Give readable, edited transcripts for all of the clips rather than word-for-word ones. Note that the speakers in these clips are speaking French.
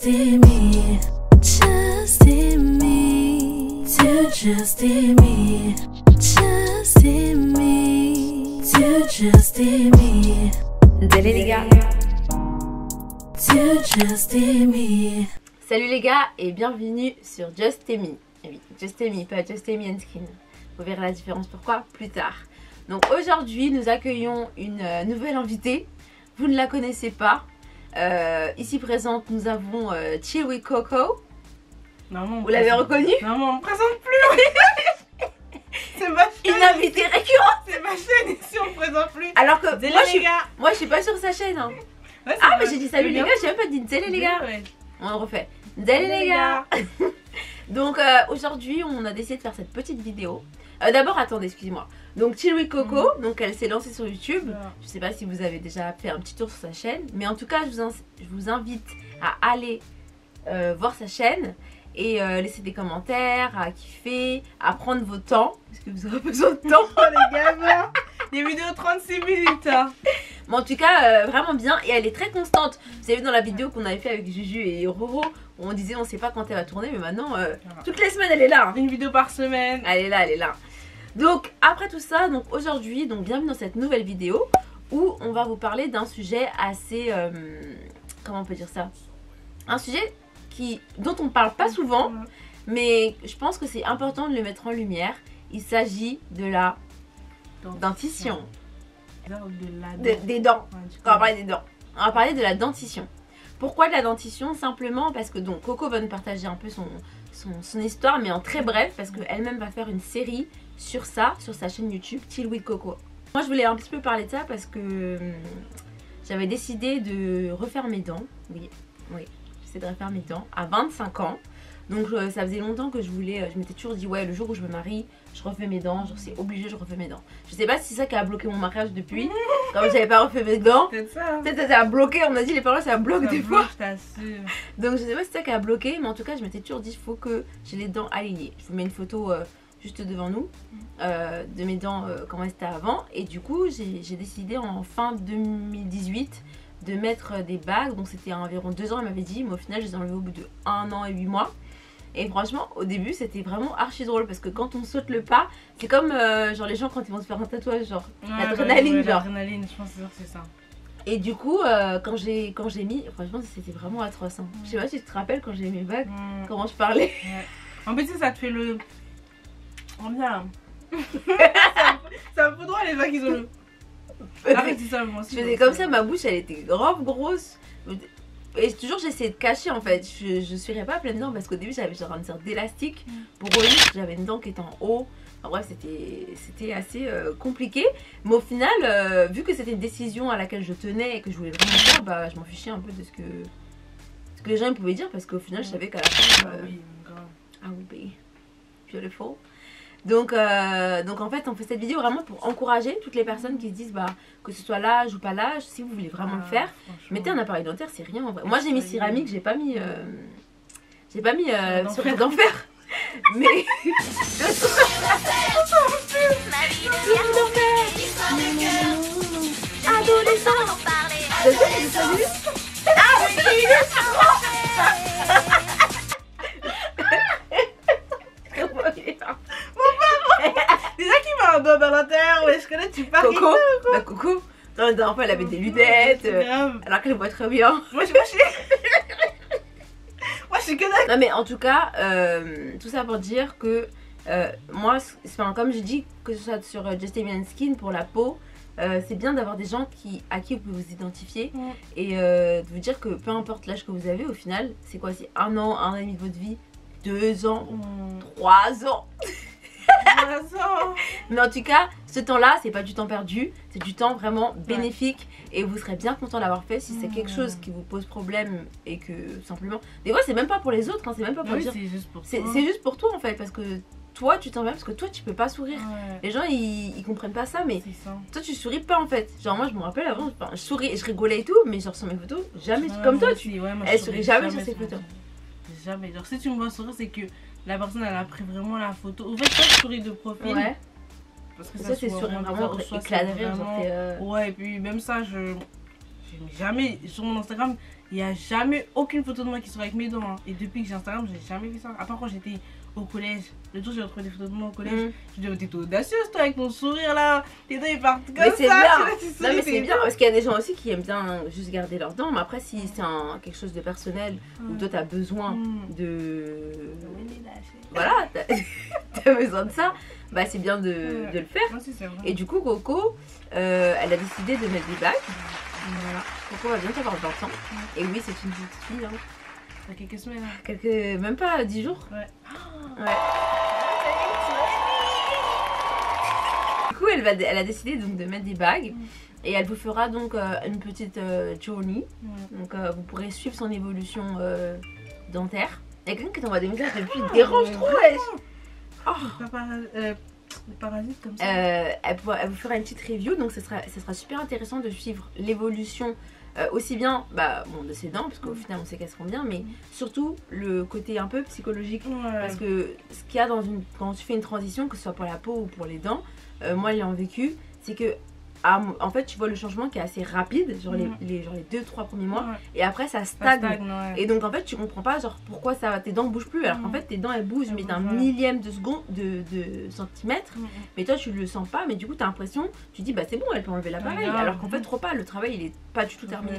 Justy Me, Justy Me, to Justy Me, Justy Me, to Justy Me. Salut les gars. To Justy Me. Salut les gars et bienvenue sur Justy Me. Eh oui, Justy Me, pas Justy Me and Skin. Vous verrez la différence pourquoi plus tard. Donc aujourd'hui nous accueillons une nouvelle invitée. Vous ne la connaissez pas. Ici présente nous avons Chill with Coco. Vous l'avez reconnue? Non, on me présente plus. C'est ma chaîne. Une invitée récurrente. C'est ma chaîne ici, on me présente plus. Alors que moi je suis pas sur sa chaîne. Hein. Ouais, ah mais j'ai dit salut les gars, j'ai même pas dit salut les gars. Ouais. On refait. Salut les gars. Donc aujourd'hui on a décidé de faire cette petite vidéo. D'abord attendez, excusez-moi. Donc Chill with Coco, donc elle s'est lancée sur YouTube. Je sais pas si vous avez déjà fait un petit tour sur sa chaîne, mais en tout cas je vous invite à aller voir sa chaîne et laisser des commentaires, à kiffer, à prendre vos temps, parce que vous aurez besoin de temps. Oh les gamins. Des vidéos 36 minutes. Hein. Mais en tout cas vraiment bien et elle est très constante. Vous avez vu dans la vidéo qu'on avait fait avec Juju et Roro, on disait on sait pas quand elle va tourner, mais maintenant toutes les semaines elle est là. Hein. Une vidéo par semaine. Elle est là, elle est là. Donc après tout ça, donc aujourd'hui, donc bienvenue dans cette nouvelle vidéo où on va vous parler d'un sujet assez, comment on peut dire ça, un sujet dont on ne parle pas souvent, mais je pense que c'est important de le mettre en lumière. Il s'agit de la dentition, des dents. On va parler des dents. On va parler de la dentition. Pourquoi de la dentition? Simplement parce que donc Coco va nous partager un peu son histoire, mais en très bref, parce qu'elle-même va faire une série sur ça, sur sa chaîne YouTube Chill with Coco. Moi je voulais un petit peu parler de ça parce que j'avais décidé de refaire mes dents. Oui, j'essaie de refaire mes dents à 25 ans. Donc ça faisait longtemps que je m'étais toujours dit ouais, le jour où je me marie, je refais mes dents, genre c'est obligé, je refais mes dents. Je sais pas si c'est ça qui a bloqué mon mariage depuis, comme j'avais pas refait mes dents. C'est ça. Peut-être ça a bloqué, on m'a dit les parents ça bloque des fois. Je t'assure. Donc je sais pas si c'est ça qui a bloqué, mais en tout cas je m'étais toujours dit il faut que j'ai les dents alignées. Je vous mets une photo juste devant nous de mes dents comment c'était avant. Et du coup j'ai décidé en fin 2018 de mettre des bagues. Donc c'était environ 2 ans elle m'avait dit, mais au final je les ai enlevées au bout de 1 an et 8 mois. Et franchement au début c'était vraiment archi drôle parce que quand on saute le pas, c'est comme genre les gens quand ils vont se faire un tatouage, genre l'adrénaline, genre l'adrénaline, je pense que c'est ça. Et du coup quand j'ai mis, franchement c'était vraiment atroce hein. Je sais pas si tu te rappelles quand j'ai mis mes bagues, comment je parlais. En fait ça te fait le... Oh bien. Ça me fout droit les vagues, ils ont le... Arrête, c'est ça, moi aussi. Je faisais comme ça, ma bouche elle était grave grosse. Et toujours j'essayais de cacher en fait. Je suivais pas plein de dents parce qu'au début j'avais genre une sorte d'élastique pour relier parce que j'avais une dent qui était en haut. En bref, c'était assez compliqué. Mais au final, vu que c'était une décision à laquelle je tenais et que je voulais vraiment faire, bah je m'en fichais un peu de ce que les gens pouvaient dire parce qu'au final je savais qu'à la fin. I will be beautiful. Donc en fait on fait cette vidéo vraiment pour encourager toutes les personnes qui se disent bah que ce soit l'âge ou pas l'âge, si vous voulez vraiment le faire, mettez un appareil dentaire, c'est rien en vrai. Moi j'ai mis céramique, j'ai pas mis sur d'enfer. Mais dans l'intérieur, ouais, je connais, tu parles. Coco, la Coco, la dernière fois elle avait des lunettes, alors qu'elle voit très bien. Moi je suis que d'accord. Non mais en tout cas, tout ça pour dire que moi, comme je dis, que ce soit sur Justy Me and Skin pour la peau, c'est bien d'avoir des gens à qui vous pouvez vous identifier et de vous dire que peu importe l'âge que vous avez, au final, c'est quoi? C'est 1 an, 1 an et demi de votre vie, 2 ans, 3 ans. Mais en tout cas ce temps là c'est pas du temps perdu, c'est du temps vraiment bénéfique et vous serez bien content d'avoir fait. Si c'est quelque chose qui vous pose problème et que simplement des fois c'est même pas pour les autres hein, c'est même pas pour dire, c'est juste pour toi en fait, parce que toi tu t'en vas parce que toi tu peux pas sourire. Les gens ils comprennent pas ça, mais toi tu souris pas en fait. Genre moi je me rappelle avant je souris et je rigolais et tout, mais genre sur mes photos jamais comme toi elle sourit jamais sur ses photos. Jamais. Genre si tu me vois sourire c'est que la personne elle a pris vraiment la photo. En fait toi je souris de profil. Parce que ça c'est sur vraiment éclat de rire. Ouais, et puis même ça je J'ai jamais, sur mon Instagram, il n'y a jamais aucune photo de moi qui soit avec mes dents. Hein. Et depuis que j'ai Instagram, j'ai jamais vu ça. À part quand j'étais au collège. Le jour, j'ai retrouvé des photos de moi au collège. Je me dis, t'es audacieuse, toi, avec ton sourire là. Tes dents, ils partent comme mais ça. c'est bien. Non, mais c'est bien parce qu'il y a des gens aussi qui aiment bien juste garder leurs dents. Mais après, si c'est quelque chose de personnel où toi, t'as besoin de. Voilà, t'as besoin de ça, bah c'est bien de le faire. Ouais, c'est vrai. Et du coup, Coco, elle a décidé de mettre des bagues. Voilà. Coco va bientôt avoir 20 ans. Et oui, c'est une petite fille. Hein. Il y a quelques semaines. Hein. Même pas 10 jours. Ouais. Ouais. Du coup, elle a décidé donc de mettre des bagues. Et elle vous fera donc une petite journey. Donc vous pourrez suivre son évolution dentaire. Il y a quelqu'un qui t'envoie des messages depuis, il dérange trop, wesh. Des parasites comme ça. Elle vous fera une petite review, donc ce sera super intéressant de suivre l'évolution aussi bien de ses dents, parce qu'au final on sait qu'elles seront bien, mais surtout le côté un peu psychologique. Parce que ce qu'il y a quand tu fais une transition, que ce soit pour la peau ou pour les dents, moi l'ayant vécu, c'est que en fait tu vois le changement qui est assez rapide, genre les 2-3 premiers mois, et après ça stagne. Et donc en fait tu comprends pas genre pourquoi tes dents bougent plus, alors qu'en fait tes dents elles bougent mais d'un millième de seconde de centimètre, mais toi tu le sens pas, mais du coup t'as l'impression, tu dis bah c'est bon, elle peut enlever l'appareil, alors qu'en fait trop pas, le travail il est pas du tout terminé.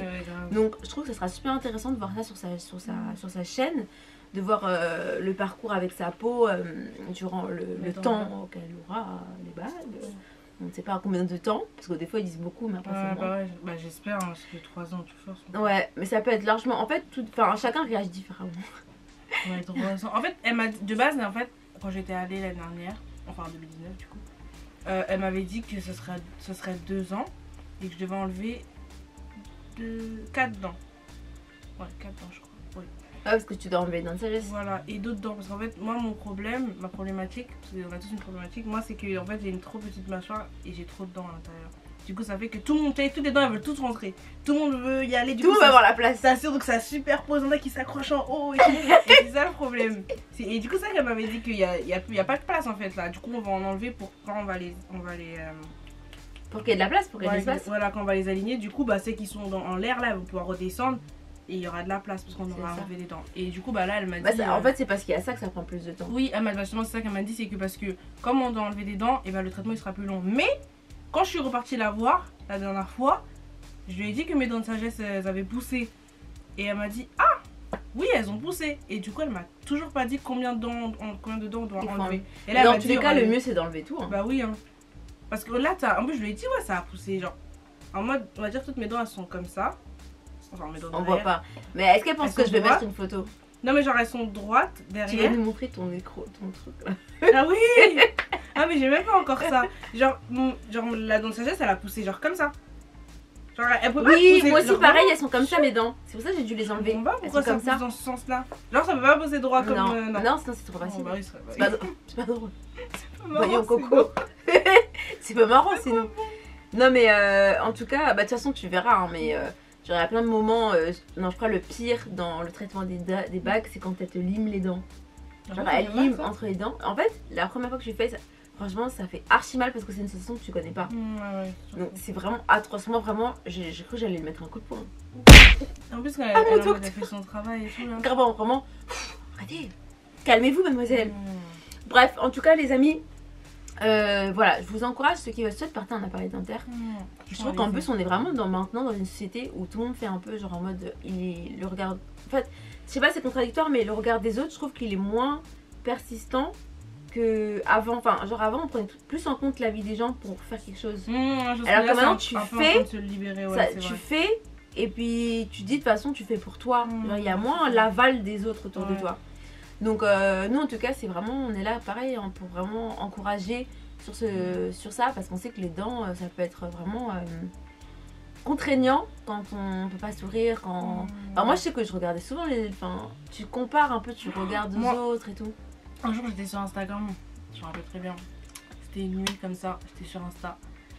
Donc je trouve que ça sera super intéressant de voir ça sur sa chaîne, de voir le parcours avec sa peau durant le temps qu'elle aura les bagues. On ne sait pas combien de temps, parce que des fois ils disent beaucoup, mais après c'est moins. J'espère, hein, parce que 3 ans, tu forces. Ouais, mais ça peut être largement. En fait, chacun réagit différemment. Ouais, 3 ans. En fait, elle m'a dit, de base, en fait, quand j'étais allée l'année dernière, enfin en 2019 du coup, elle m'avait dit que ce serait 2 ans et que je devais enlever 4 dents. Ouais, 4 dents, je crois. Oui. Ah, parce que tu dois enlever une dent de sagesse. Voilà, et d'autres dents. Parce qu'en fait, moi, ma problématique, parce qu'on a tous une problématique, moi, c'est que en fait, j'ai une trop petite mâchoire et j'ai trop de dents à l'intérieur. Du coup, ça fait que toutes les dents, elles veulent toutes rentrer. Tout le monde veut y aller. Tout le monde va avoir la place. Ça assure, donc ça superpose, on a qui s'accrochent en haut et tout. Et c'est ça le problème. Et du coup, ça qu'elle m'avait dit qu'il y a pas de place en fait là. Du coup, on va en enlever pour quand on va les pour qu'il y ait de la place, pour qu'il y ait de l'espace. Voilà, quand on va les aligner, du coup, ceux qui sont en l'air là, vont pouvoir redescendre. Et il y aura de la place parce qu'on aura enlevé les dents. Et du coup, là, elle m'a dit. En fait, c'est parce qu'il y a ça que ça prend plus de temps. Oui, justement, c'est ça qu'elle m'a dit, c'est que parce que comme on doit enlever des dents, et le traitement il sera plus long. Mais quand je suis repartie la voir la dernière fois, je lui ai dit que mes dents de sagesse elles avaient poussé. Et elle m'a dit oui, elles ont poussé. Et du coup, elle m'a toujours pas dit combien de dents on doit enlever. Et là, dans tous les cas, le mieux c'est d'enlever tout. Hein. Bah oui, hein. Parce que là, en plus, je lui ai dit, ouais, ça a poussé. Genre, en mode, on va dire, toutes mes dents elles sont comme ça. Enfin, on voit pas. Mais est-ce qu'elle pense que je vais mettre une photo? Non, mais genre elles sont droites derrière. Tu vas nous montrer ton écran, ton truc là. Ah oui. Ah mais j'ai même pas encore ça. Genre la dent de sagesse elle a poussé genre comme ça. Genre elle peut pas pousser. Moi aussi pareil, elles sont comme ça mes dents. C'est pour ça que j'ai dû les enlever. Pourquoi ça pousse dans ce sens là? Genre ça peut pas poser droit comme... Non, sinon c'est trop facile. C'est pas drôle. Voyons Coco. C'est pas marrant sinon. Non mais en tout cas, de toute façon tu verras hein, mais... Genre, il y a plein de moments, je crois le pire dans le traitement des bagues, c'est quand elle te lime les dents. Genre, elle lime entre les dents. En fait, la première fois que j'ai fait ça, franchement, ça fait archi mal parce que c'est une sensation que tu connais pas. Donc, c'est vraiment atroce. Moi, vraiment, j'ai cru que j'allais lui mettre un coup de poing. En plus, quand elle a fait son travail et tout là. Grave, vraiment. Arrêtez, calmez-vous, mademoiselle. Bref, en tout cas, les amis. Voilà, je vous encourage, ceux qui veulent souhaiter partir un appareil dentaire. Je trouve qu'en plus on est vraiment maintenant dans une société où tout le monde fait un peu genre en mode le regard. En fait, je sais pas, c'est contradictoire, mais le regard des autres, je trouve qu'il est moins persistant que avant. Enfin, genre avant on prenait plus en compte la vie des gens pour faire quelque chose. Alors que maintenant tu fais et puis tu dis de toute façon tu fais pour toi. Il y a moins l'aval des autres autour de toi. Donc nous en tout cas c'est vraiment, on est là pareil hein, pour vraiment encourager sur ça parce qu'on sait que les dents ça peut être vraiment contraignant quand on peut pas sourire, quand... Alors moi je sais que je regardais souvent tu compares un peu, tu regardes aux autres et tout. Un jour j'étais sur Instagram, je me rappelle très bien, c'était une nuit comme ça, j'étais sur Insta.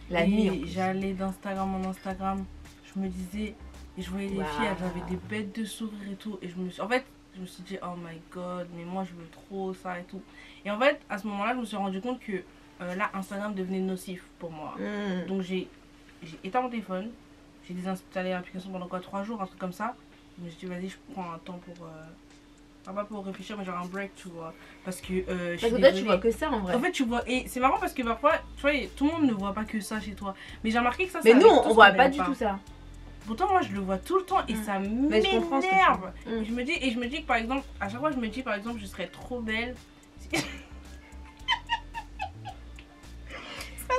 La nuit j'allais d'Instagram en Instagram, je me disais, et je voyais les filles, elles avaient des bêtes de sourire et tout, et en fait je me suis dit oh my god mais moi je veux trop ça et tout. Et en fait à ce moment là je me suis rendu compte que là Instagram devenait nocif pour moi. Donc j'ai éteint mon téléphone, j'ai désinstallé l'application pendant quoi 3 jours, un truc comme ça. Je me suis dit, vas-y, je prends un temps pour. Pas pour réfléchir, mais genre un break, tu vois. Parce que. Parce que toi, tu vois que ça en vrai. En fait, tu vois. Et c'est marrant parce que parfois, tu vois, tout le monde ne voit pas que ça chez toi. Mais j'ai remarqué que ça, mais ça nous, avec tout on ce voit qu'on pas aime du tout ça. Pourtant, moi, je le vois tout le temps et ça Mais je comprends ce que tu m'énerve. veux. Et je me dis que par exemple, à chaque fois, je me dis par exemple, je serais trop belle. Je serais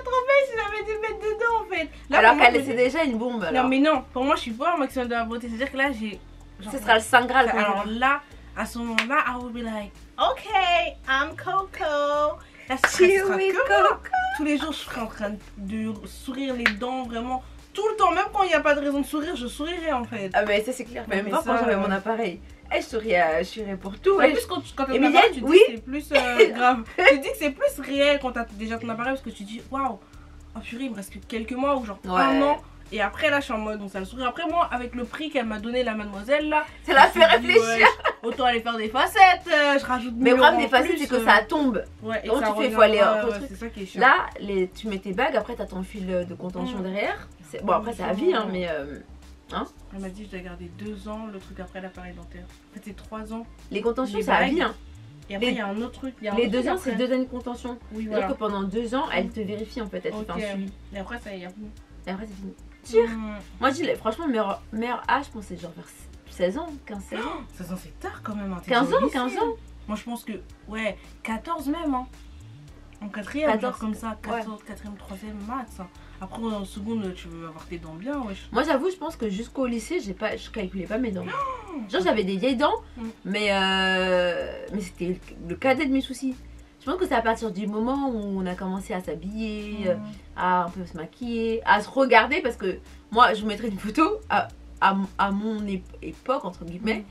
trop belle si j'avais dû me mettre dedans en fait. Là, Alors pour moi, qu'elle c'est déjà une bombe. Alors. Non, mais non, pour moi, je suis pas au maximum de la beauté. C'est-à-dire que là, j'ai. Ce sera le Saint Graal. Alors là, à ce moment-là, I will be like, ok, I'm Coco. Là, ce sera que moi. Tous les jours, je serai en train de sourire les dents vraiment. Tout le temps, même quand il n'y a pas de raison de sourire, je sourirai en fait. Ah mais ça c'est clair, même mais pas ça, quand j'avais mon appareil. Je sourirais pour tout. En plus, quand t'as ton Emilienne, appareil, tu te dis oui. que c'est plus grave. Tu te dis que c'est plus réel quand t'as déjà ton appareil parce que tu te dis, waouh, oh purée, il me reste que quelques mois ou genre un an. Et après là, je suis en mode, donc ça le sourire. Après moi, avec le prix qu'elle m'a donné la mademoiselle là, ça l'a fait réfléchir. Ouais, autant aller faire des facettes, je rajoute. Mais le problème des facettes, c'est que ça tombe. Ouais, et donc ça tu fais, revient, faut aller c'est ça qui est chiant. Là, tu mets tes bagues, après t'as ton fil de contention derrière. Bon après c'est à vie hein, mais elle m'a dit je dois garder 2 ans le truc après l'appareil dentaire. En fait c'est 3 ans. Les contentions Les c'est à bagues. vie hein. Et après il y a un autre truc. Les 2 ans c'est 2 années de contention. Oui C'est-à-dire voilà. que pendant 2 ans elle te vérifie en fait, elle te fait un suivi. Et après ça y a plus. Et après c'est fini. Sûr. Moi je dis franchement le meilleur âge je pense c'est genre vers 16 ans, 15-16 ans. 16 ans c'est tard quand même. Hein. 15 ans, 15 ans. Moi je pense que ouais 14 même hein. En 4ème, 14 comme ça, 14, ouais. 4ème, 3ème, maths. Hein. Après en seconde, tu veux avoir tes dents bien, wesh. Moi j'avoue, je pense que jusqu'au lycée, je calculais pas mes dents. Genre j'avais des vieilles dents, mais c'était le cadet de mes soucis. Je pense que c'est à partir du moment où on a commencé à s'habiller, à un peu se maquiller, à se regarder, parce que moi je vous mettrai une photo à mon époque, entre guillemets.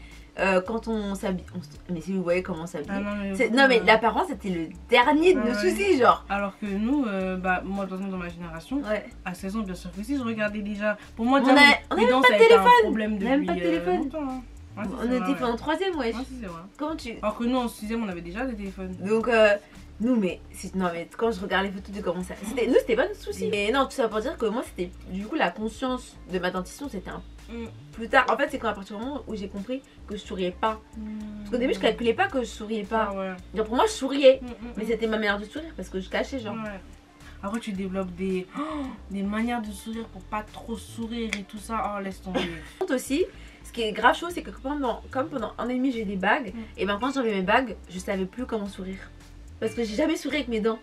Quand on s'habille, mais si vous voyez comment on s'habille, non mais l'apparence c'était le dernier de nos soucis genre. Alors que nous, moi dans ma génération, à 16 ans bien sûr que si je regardais déjà, pour moi on n'avait pas de téléphone, même pas de téléphone. Ouais, on était en 3ème ouais. C'est vrai. Comment tu... Alors que nous en 6ème on avait déjà des téléphones. Donc nous mais quand je regarde les photos de comment ça, c'était pas notre souci. Et non tout ça pour dire que moi c'était du coup la conscience de ma dentition c'était un plus tard. En fait c'est quand à partir du moment où j'ai compris que je souriais pas. Parce qu'au début je calculais pas que je souriais pas. Ah ouais. Genre pour moi je souriais, mais c'était ma manière de sourire parce que je cachais genre. Ouais. Après tu développes des manières de sourire pour pas trop sourire et tout ça. Oh laisse tomber. Aussi, ce qui est grave chaud c'est que pendant un an et demi j'ai eu des bagues et ben quand j'avais mes bagues je savais plus comment sourire. Parce que j'ai jamais souri avec mes dents.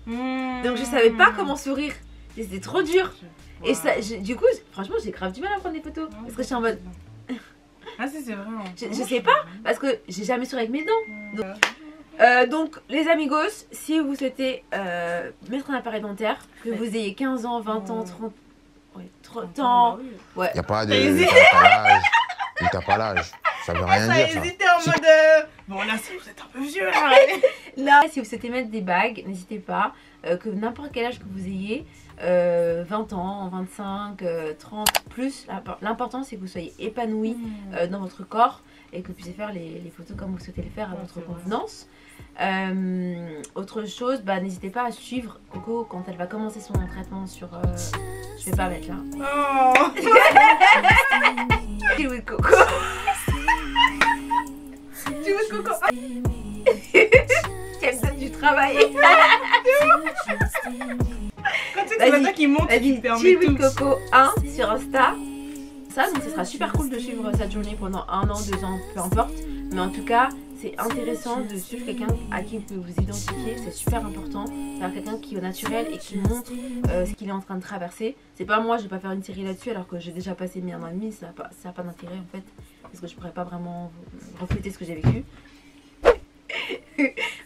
Donc je savais pas comment sourire. Et c'était trop dur. Wow. Et ça, du coup, franchement, j'ai grave du mal à prendre des photos. Parce que je suis en mode. Ah, si, c'est vrai. Je sais pas. Parce que j'ai jamais souri avec mes dents. Donc, les amigos, si vous souhaitez mettre un appareil dentaire, que vous ayez 15 ans, 20 ans, 30. Ouais, 30 ans. Ouais. Y a pas de tapalage. Ça veut rien dire. Ça hésité en mode. Bon, là, si vous êtes un peu vieux, là. Là, si vous souhaitez mettre des bagues, n'hésitez pas. Que n'importe quel âge que vous ayez, 20 ans, 25, 30, plus, l'important c'est que vous soyez épanoui dans votre corps et que vous puissiez faire les photos comme vous souhaitez le faire à votre convenance. Autre chose, n'hésitez pas à suivre Coco quand elle va commencer son traitement sur... je vais pas mettre là. Oh. Chill with Coco. Chill with Coco. Qu'elle donne du travail. Quand tu sais que c'est toi qui monte, tu permets Chill with tout. Coco 1 sur Insta. Ça, donc ce sera super cool de suivre cette journée pendant 1 an, 2 ans, peu importe. Mais en tout cas, c'est intéressant de suivre quelqu'un à qui vous pouvez vous identifier. C'est super important d'avoir quelqu'un qui est au naturel et qui montre ce qu'il est en train de traverser. C'est pas moi, je vais pas faire une série là-dessus alors que j'ai déjà passé 1 an et demi. Ça a pas d'intérêt en fait. Parce que je pourrais pas vraiment refléter ce que j'ai vécu.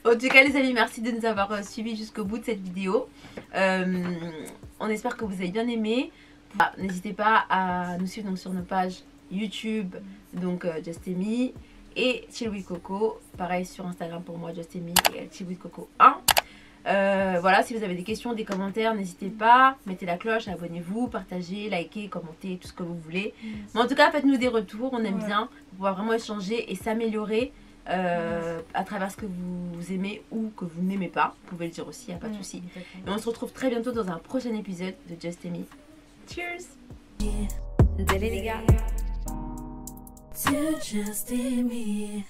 En tout cas les amis, merci de nous avoir suivis jusqu'au bout de cette vidéo. On espère que vous avez bien aimé. N'hésitez pas à nous suivre donc, sur nos pages YouTube, donc Just Amy et Chill with Coco. Pareil sur Instagram pour moi, Just Amy et Chill with Coco 1. Voilà, si vous avez des questions, des commentaires, n'hésitez pas. Mettez la cloche, abonnez-vous, partagez, likez, commentez, tout ce que vous voulez. Mais en tout cas, faites-nous des retours, on aime bien pour pouvoir vraiment échanger et s'améliorer. À travers ce que vous aimez ou que vous n'aimez pas, vous pouvez le dire aussi, il n'y a pas de souci. Et on se retrouve très bientôt dans un prochain épisode de Just Amy. Cheers! Désolé les gars. To just be me.